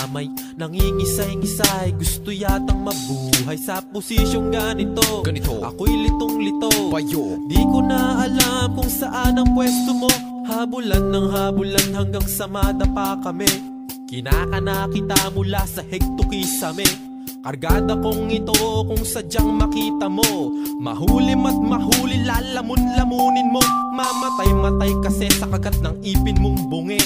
may nangingisay-ngisay, gusto yatang mabuhay sa posisyong ganito. Ako'y litong-lito, di ko na alam kung saan ang pwesto mo. Habulan ng habulan hanggang sa madapa kami. Kinakana kita mula sa heg to kisame. Kargada kong ito kung sadyang makita mo. Mahulim at mahuli, lalamun-lamunin mo. Mamatay-matay kasi sa kagat ng ipin mong bungi.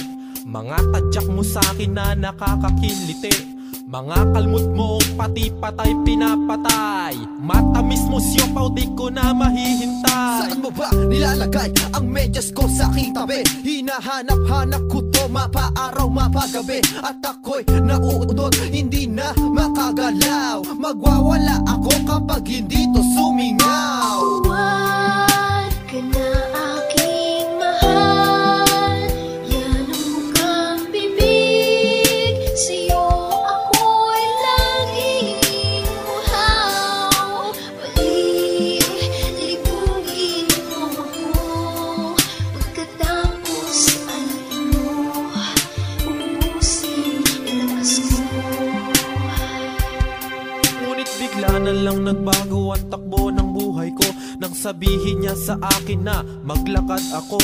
Mga tadyak mo sa'kin na nakakakiliti. Mga kalmot mong pati patay pinapatay. Matamis mo siyopaw, di ko na mahihintay. Saan mo ba nilalagay ang medyas ko sa aking tabi? Hinahanap-hanap ko to mapa-araw, mapa-gabi. At ako'y nauutot, hindi na makagalaw. Magwawala ako kapag hindi to sumingaw. Huwag ka na aking mahal, yan ang mukhang bibig. Sa'yo ako'y laging uhaw. Libugin mo ako, pagkatapos ay ubusin ang lakas ko. Ngunit bigla na lang nagbago ang takbo ng buhay ko nang sabihin niya sa akin na maglakad ako.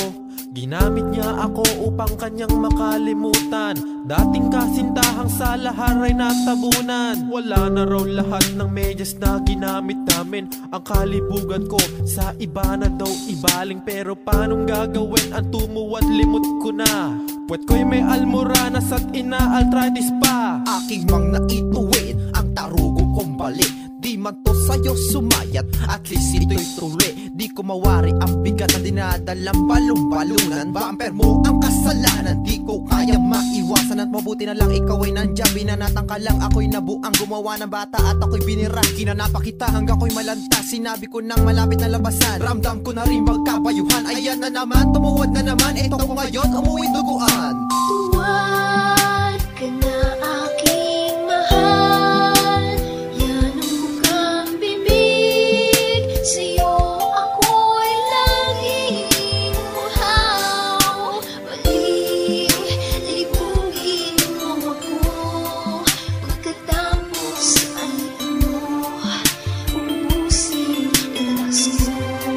Ginamit niya ako upang kanyang makalimutan. Dating kasintahang sa lahar ay natabunan. Wala na raw lahat ng medyas na ginamit namin. Ang kalibugan ko sa iba na daw ibaling. Pero paanong gagawin ang tumuwad limot ko na? Puwet ko'y may almoranas at ina-arthritis pa. Aking mang naituwid ang tarugo kong balik. Di man to sa'yo sumayat, at least ito'y tuloy. Di ko mawari ang bigat na dinadalang balong-balunan. Bumper mo ang kasalanan, di ko kaya maiwasan. At mabuti na lang ikaw ay nandiyan, binanatang ka lang. Ako'y nabuang gumawa ng bata at ako'y binira. Kinanapa kita hanggang ako'y malanta. Sinabi ko nang malapit na labasan, ramdam ko na rin magkabayuhan. Ayan na naman, tumuwad na naman. Ito ko ngayon, umuwi duguan. Huwag ka na aking mahal, yan ang mukhang bibig. Sa'yo ako'y laging uhaw. Libugin mo ako, pagkatapos ay ubusin ang lakas ko.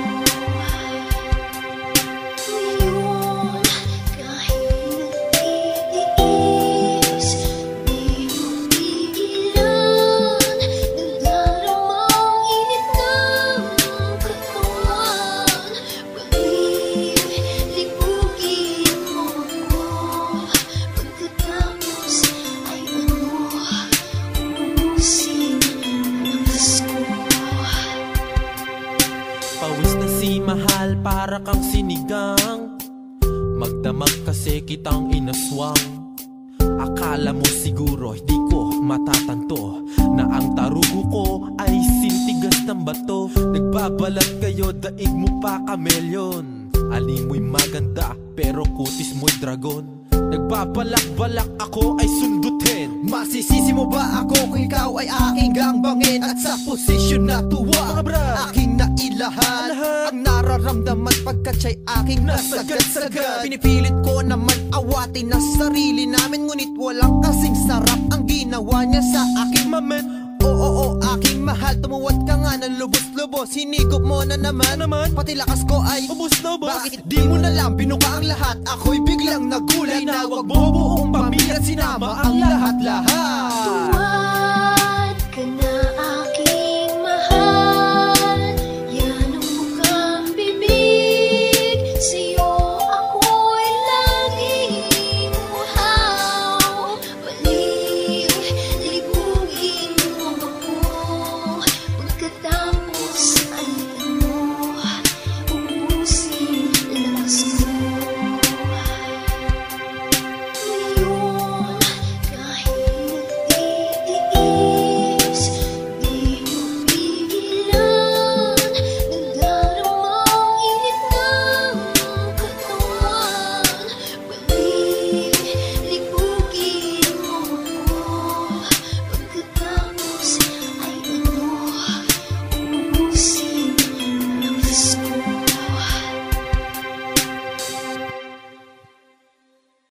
Ngayon, kahit nagtitiis, di mo pigilan. Nadaramang init ng katawan. Libugin mo ako, pagkatapos ay ubusin ang lakas ko. Pawis na si mahal, para kang sinigang. Magdamag kasi kitang inaswang. Akala mo siguro hindi ko matatanto na ang tarugo ko ay sintigas ng bato. Nagbabalat kayo, daig mo pa kamelyon. Alin mo'y maganda pero kutis mo'y dragon. Nagbabalak-balak ako ay sundutin. Masisisi mo ba ako kung ikaw ay aking gangbangin? At sa posisyon na tuwa, Mga brad, aking nailahan ang nararamdaman pagkat siya'y aking nasagad-sagad. Pinipilit ko naman awatin na sarili namin, ngunit walang kasing sarap ang ginawa niya sa aking mamen. Oo, aking mahal, tumuwad ka nga ng lubos-lubos. Hinigop mo na naman, pati lakas ko ay Ubus na ubus. bakit di mo na lang binuka ang lahat? Ako'y biglang nagulat na wag mo buong pamilya sinama ang lahat-lahat.